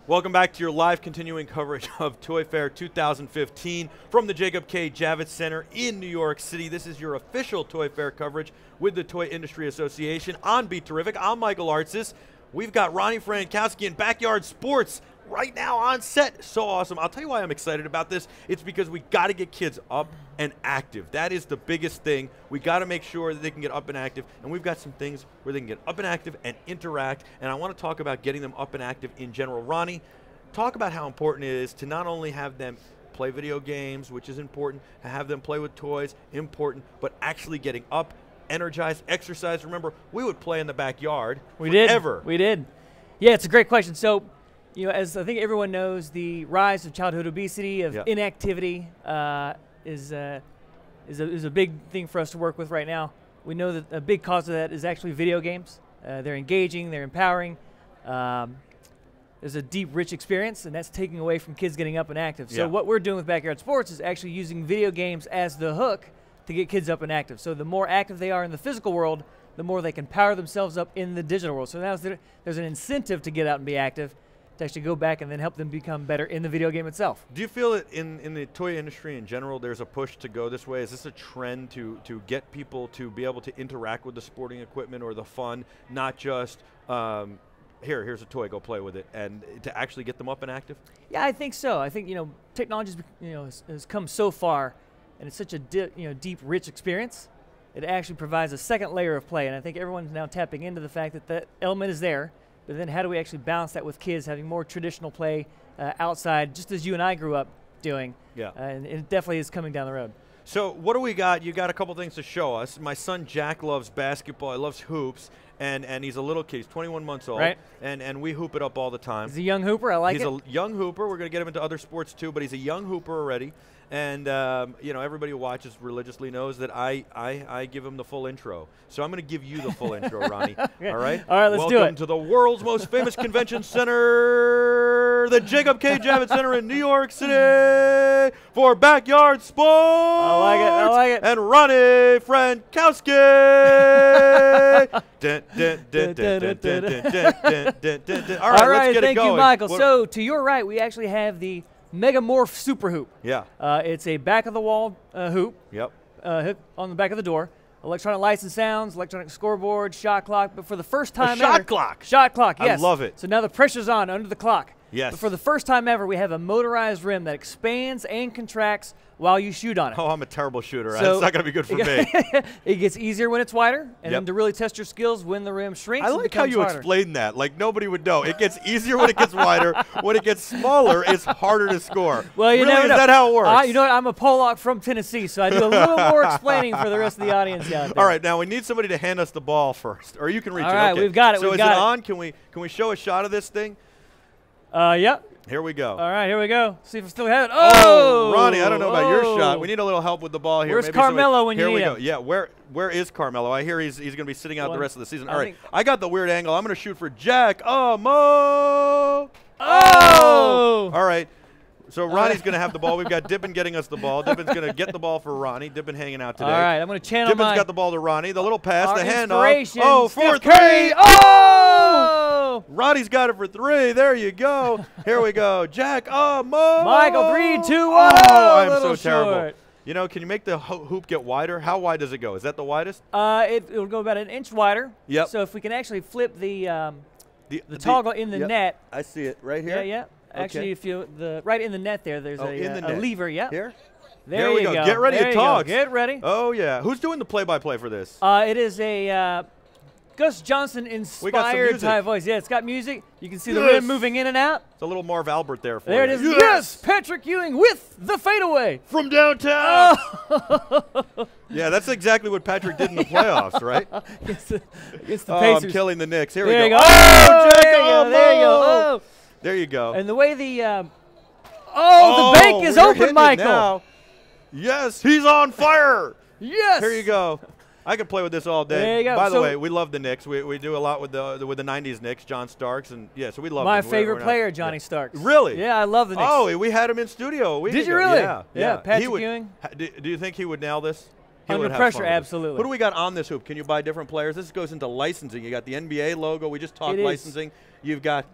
Welcome back to your live continuing coverage of Toy Fair 2015 from the Jacob K. Javits Center in New York City. This is your official Toy Fair coverage with the Toy Industry Association on BeTerrific. I'm Michael Artsis. We've got Ronnie Frankowski in Backyard Sports right now on set. So awesome. I'll tell you why I'm excited about this. It's because we got to get kids up and active. That is the biggest thing. We got to make sure that they can get up and active, and we've got some things where they can get up and active and interact, and I want to talk about getting them up and active in general. Ronnie, talk about how important it is to not only have them play video games, which is important, to have them play with toys, important, but actually getting up, energized, exercise. Remember, we would play in the backyard forever. We did. Yeah, it's a great question. So, you know, as I think everyone knows, the rise of childhood obesity, of inactivity, is a big thing for us to work with right now. We know that a big cause of that is actually video games. They're engaging, they're empowering. There's a deep, rich experience, and that's taking away from kids getting up and active. So what we're doing with Backyard Sports is actually using video games as the hook to get kids up and active. So the more active they are in the physical world, the more they can power themselves up in the digital world. So now there's an incentive to get out and be active, to actually go back and then help them become better in the video game itself. Do you feel that in the toy industry in general there's a push to go this way? Is this a trend to get people to be able to interact with the sporting equipment or the fun, not just here's a toy, go play with it, and to actually get them up and active? Yeah, I think so. I think, you know, technology has come so far, and it's such a deep, rich experience. It actually provides a second layer of play, and I think everyone's now tapping into the fact that that element is there. But then how do we actually balance that with kids having more traditional play outside, just as you and I grew up doing? Yeah. And it definitely is coming down the road. So what do we got? You got a couple things to show us. My son Jack loves basketball. He loves hoops, and he's a little kid. He's 21 months old. Right. And we hoop it up all the time. He's a young hooper. I like it. He's a young hooper. We're going to get him into other sports too, but he's a young hooper already. And you know, everybody who watches religiously knows that I give him the full intro. So I'm going to give you the full intro, Ronnie. All right? All right, let's do it. Welcome to the world's most famous convention center, the Jacob K. Javits Center in New York City for Backyard Sports. I like it. I like it. And Ronnie Frankowski. All right, let's get it going. Thank you, Michael. So to your right, we actually have the Mega Morph Super Hoop. Yeah. It's a back-of-the-wall hoop. Yep. Hook on the back of the door. Electronic lights and sounds, electronic scoreboard, shot clock. But for the first time ever. Shot clock. Shot clock, yes. I love it. So now the pressure's on under the clock. Yes. But for the first time ever, we have a motorized rim that expands and contracts while you shoot on it. Oh, I'm a terrible shooter. So it's not going to be good for me. It gets easier when it's wider, and then to really test your skills when the rim shrinks. I like how you explain that. Like nobody would know. It gets easier when it gets wider. When it gets smaller, it's harder to score. Well, you really, never know. Is that how it works? You know what? I'm a Pollock from Tennessee, so I do a little more explaining for the rest of the audience out there. All right, now we need somebody to hand us the ball first, or you can reach it. All right, okay. we've got it. So is it on? Can we show a shot of this thing? Yep. Here we go. All right, here we go. See if we still have it. Oh, Ronnie, I don't know about your shot. We need a little help with the ball here. Where's Maybe Carmelo when you need him? Here we go. Yeah, where is Carmelo? I hear he's going to be sitting out the rest of the season. All right, I got the weird angle. I'm going to shoot for Jack. Oh! All right. So Ronnie's going to have the ball. We've got Dippin getting us the ball. Dippin's going to get the ball for Ronnie. Dippin hanging out today. All right, I'm going to channel Dippin's got the ball to Ronnie. The little pass, the handoff. Oh, 4-3. Oh! Ronnie's got it for 3. There you go. Here we go. Jack. Oh, Michael, 3, 2, 1. Oh, I'm so terrible. You know, can you make the hoop get wider? How wide does it go? Is that the widest? It'll go about an inch wider. Yep. So if we can actually flip the toggle in the net. I see it right here. Yeah. Actually, if you right in the net there's a lever. Yeah. Here. There you go. Get ready to talk. Get ready. Oh yeah. Who's doing the play-by-play for this? It is a Gus Johnson inspired type voice. Yeah, it's got music. You can see the rim moving in and out. It's a little Marv Albert there for you. There it is. Yes, Patrick Ewing with the fadeaway from downtown. Oh. Yeah, that's exactly what Patrick did in the playoffs, right? Against the Pacers. I'm killing the Knicks. Here we go. Oh, Jacob! There you go. Oh. There you go. And the way the the bank is open, Michael. Yes, he's on fire. Yes. Here you go. I could play with this all day. There you go. By the way, we love the Knicks. We do a lot with the 90s Knicks, John Starks, and yeah, so we love my them. favorite player, Johnny Starks. Really? Yeah, I love the Knicks. Oh, we had him in studio. Did you really? Yeah. Patrick Ewing. Do you think he would nail this? Under pressure, absolutely. Who do we got on this hoop? Can you buy different players? This goes into licensing. You got the NBA logo. We just talked licensing. You've got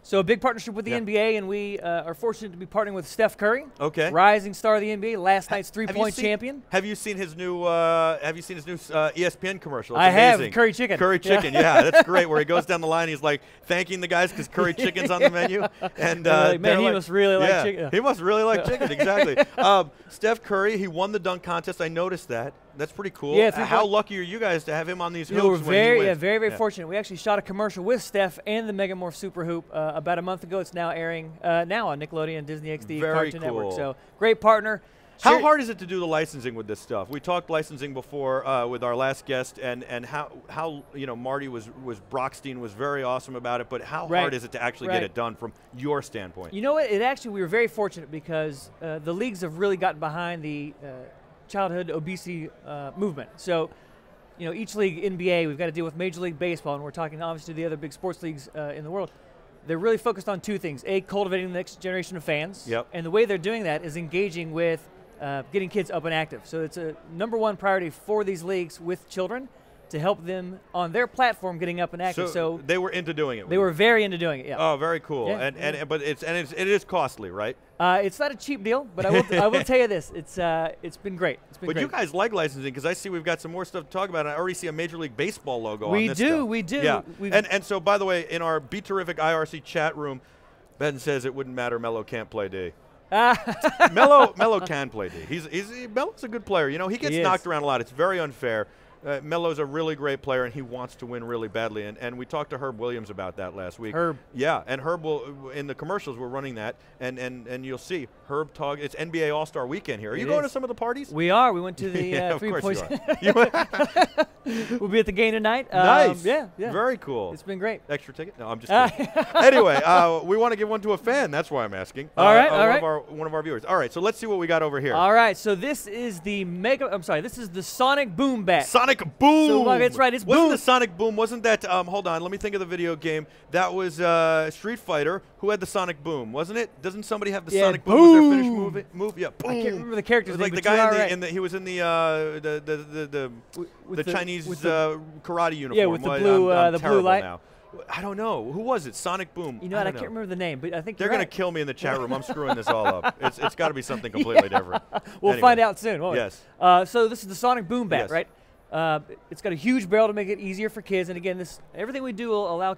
So a big partnership with the NBA, and we are fortunate to be partnering with Steph Curry. Okay. Rising star of the NBA, last night's three-point champion. Have you seen his new ESPN commercial? It's I amazing. have. Curry chicken. Curry chicken, yeah, that's great. Where he goes down the line, he's like thanking the guys because curry chicken's on the menu. And man, he must really like chicken. He must really like chicken, exactly. Steph Curry, he won the dunk contest. I noticed that. That's pretty cool. Yeah, how lucky are you guys to have him on these hoops? We're very fortunate. We actually shot a commercial with Steph and the Mega Morph Super Hoop about a month ago. It's now airing now on Nickelodeon, Disney XD, Cartoon Network. So great partner. How hard is it to do the licensing with this stuff? We talked licensing before with our last guest, and how Marty Brockstein was very awesome about it. But how hard is it to actually get it done from your standpoint? You know what? We were very fortunate because the leagues have really gotten behind the childhood obesity movement. So, each league, NBA, we've got to deal with Major League Baseball, and we're talking obviously the other big sports leagues in the world. They're really focused on two things: A, cultivating the next generation of fans, and the way they're doing that is engaging with getting kids up and active. So it's a #1 priority for these leagues with children to help them on their platform getting up and active. So they were into doing it. They were very into doing it. Yeah. Oh, very cool. Yeah, But it is costly, right? It's not a cheap deal, but I will tell you this: it's been great. It's been great. You guys like licensing because I see we've got some more stuff to talk about. And I already see a Major League Baseball logo on this stuff. We do. Yeah. And so, by the way, in our BeTerrific IRC chat room, Ben says it wouldn't matter. Melo can't play D. Melo can play D. Melo's a good player. He gets knocked around a lot. It's very unfair. Melo's a really great player, and he wants to win really badly. And we talked to Herb Williams about that last week. Herb. Yeah, and Herb will, in the commercials, we're running that. And you'll see Herb talk. It's NBA All-Star Weekend here. Are you going to some of the parties? We are. We went to the yeah, of course you are. We'll be at the game tonight. Nice. Yeah. Very cool. It's been great. Extra ticket? No, I'm just kidding. Anyway, we want to give one to a fan. That's why I'm asking. All right. One of our viewers. All right, so let's see what we got over here. All right, so this is the this is the Sonic Boom Bat. Sonic Boom! So, that's right, it's Wasn't Boom. the Sonic Boom, wasn't that, hold on, let me think of the video game. That was Street Fighter. Who had the Sonic Boom, wasn't it? Doesn't somebody have the Sonic Boom as their finish move? Yeah, Boom. I can't remember the character's name, like the guy he was in the Chinese karate uniform. Yeah, with the blue light. Now. I don't know. Who was it? Sonic Boom. You know what? I can't remember the name, but I think they're going to kill me in the chat room. I'm screwing this all up. It's got to be something completely different. We'll find out soon, won't we? Yes. So this is the Sonic Boom Bat, right? It's got a huge barrel to make it easier for kids, and again, everything we do will allow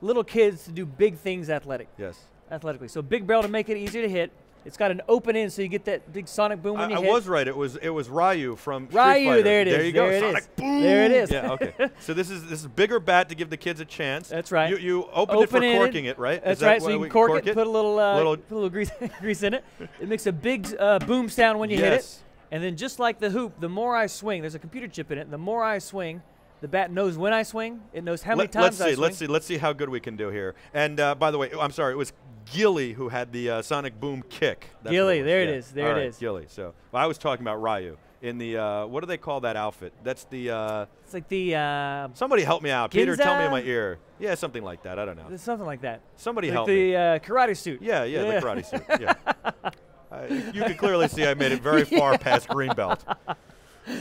little kids to do big things athletically. So big barrel to make it easier to hit. It's got an open end, so you get that big sonic boom when you hit. I was right. It was Ryu from Street Fighter. There it is. There you go. Sonic boom. There it is. Yeah. Okay. So this is a bigger bat to give the kids a chance. That's right. You opened it for corking it, right? That's right. So you can cork it, put a little grease in it. It makes a big boom sound when you hit it. And then just like the hoop, the more I swing, there's a computer chip in it. The more I swing, the bat knows when I swing. It knows how many times I swing. Let's see how good we can do here. And by the way, I'm sorry, it was Gilly who had the Sonic Boom kick. Gilly, there it is. There it is. Gilly. So I was talking about Ryu in the what do they call that outfit? That's the. It's like the. Somebody help me out. Peter, Ginza? tell me in my ear. Yeah, something like that. I don't know. There's something like that. Somebody like help me. The karate suit. Yeah, the karate suit. Yeah. You can clearly see I made it very far past Greenbelt.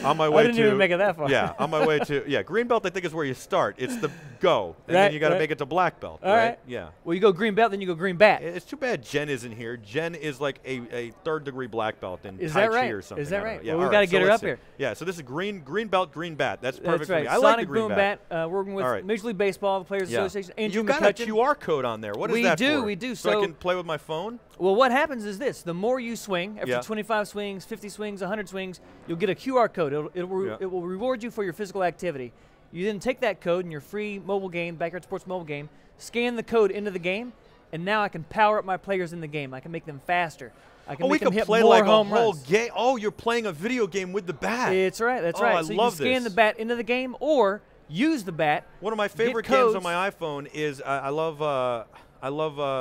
On my way I didn't even make it that far. Yeah, on my way to Greenbelt I think is where you start. It's the go, and then you got to make it to black belt. All right. Yeah. Well, you go green belt, then you go green bat. It's too bad Jen isn't here. Jen is like a third-degree black belt in is Tai that Chi right? or something. Is that right? Yeah. Well, we got to get her up here. Yeah. So this is green belt, green bat. That's perfect for me. I Sonic like the green Boom bat. Working with Major League Baseball, the Players Association. Andrew You've got McCutcheon. a QR code on there. What is that for? We do. So I can play with my phone? Well, what happens is this. The more you swing, after 25 swings, 50 swings, 100 swings, you'll get a QR code. It will reward you for your physical activity. You then take that code in your free mobile game, Backyard Sports mobile game, scan the code into the game, and now I can power up my players in the game. I can make them faster. I can make them hit play more like home a whole runs. game. Oh, you're playing a video game with the bat. That's right. That's right. I so love you can scan this. the bat into the game or use the bat. One of my favorite games on my iPhone is I love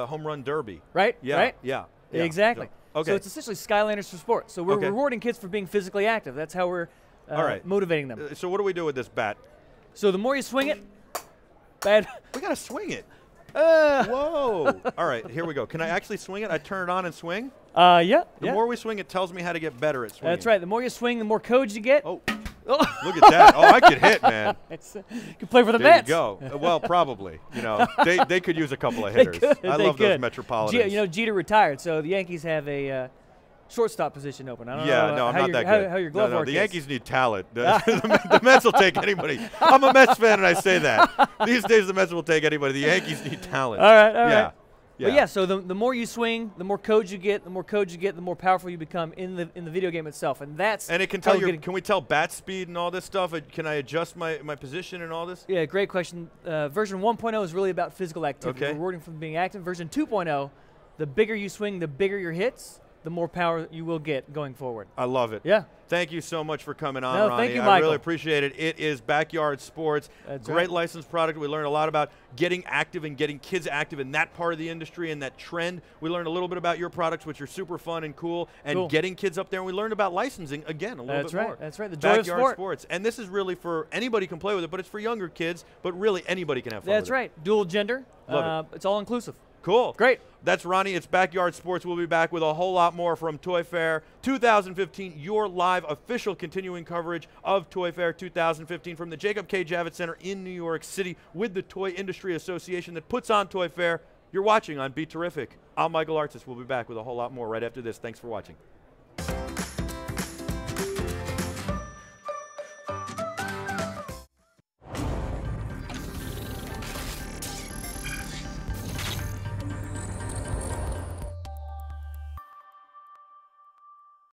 Home Run Derby. Right? Yeah. Right? Yeah. Exactly. Okay. So it's essentially Skylanders for sports. So we're rewarding kids for being physically active. That's how we're motivating them. So what do we do with this bat? So the more you swing it, bad. We got to swing it. Whoa. All right, here we go. Can I actually swing it? I turn it on and swing? Yeah. The more we swing, it tells me how to get better at swinging. That's right. The more you swing, the more codes you get. Oh. Look at that. Oh, I could hit, man. You can play for the There Mets. you go. Well, probably. You know, they could use a couple of hitters. I love those Metropolitans. You know, Jeter retired, so the Yankees have a shortstop position open. I don't know no, I'm how not your, that good. How your glove work the is. Yankees need talent. The Mets will take anybody. I'm a Mets fan, and I say that. These days, the Mets will take anybody. The Yankees need talent. All right. Yeah. But yeah, so the more you swing, the more codes you get, the more powerful you become in the video game itself, and that's it can tell can we tell bat speed and all this stuff? Can I adjust my position and all this? Yeah, great question. Version 1.0 is really about physical activity, rewarding from being active. Version 2.0, the bigger you swing, the bigger your hits, the more power you will get going forward. I love it. Yeah. Thank you so much for coming on, No, Ronnie. thank you, Michael. I really appreciate it. It is Backyard Sports. That's Great licensed product. We learned a lot about getting active and getting kids active in that part of the industry and that trend. We learned a little bit about your products, which are super fun and cool, and getting kids up there. And we learned about licensing, again, a little bit more. That's right. The joy of sport. Sports. And this is really for anybody can play with it, but it's for younger kids, but really anybody can have fun with it. That's right. Dual gender. Love it. It's all inclusive. Cool. Great. That's Ronnie. It's Backyard Sports. We'll be back with a whole lot more from Toy Fair 2015, your live official continuing coverage of Toy Fair 2015 from the Jacob K. Javits Center in New York City with the Toy Industry Association that puts on Toy Fair. You're watching on BeTerrific. I'm Michael Artis. We'll be back with a whole lot more right after this. Thanks for watching.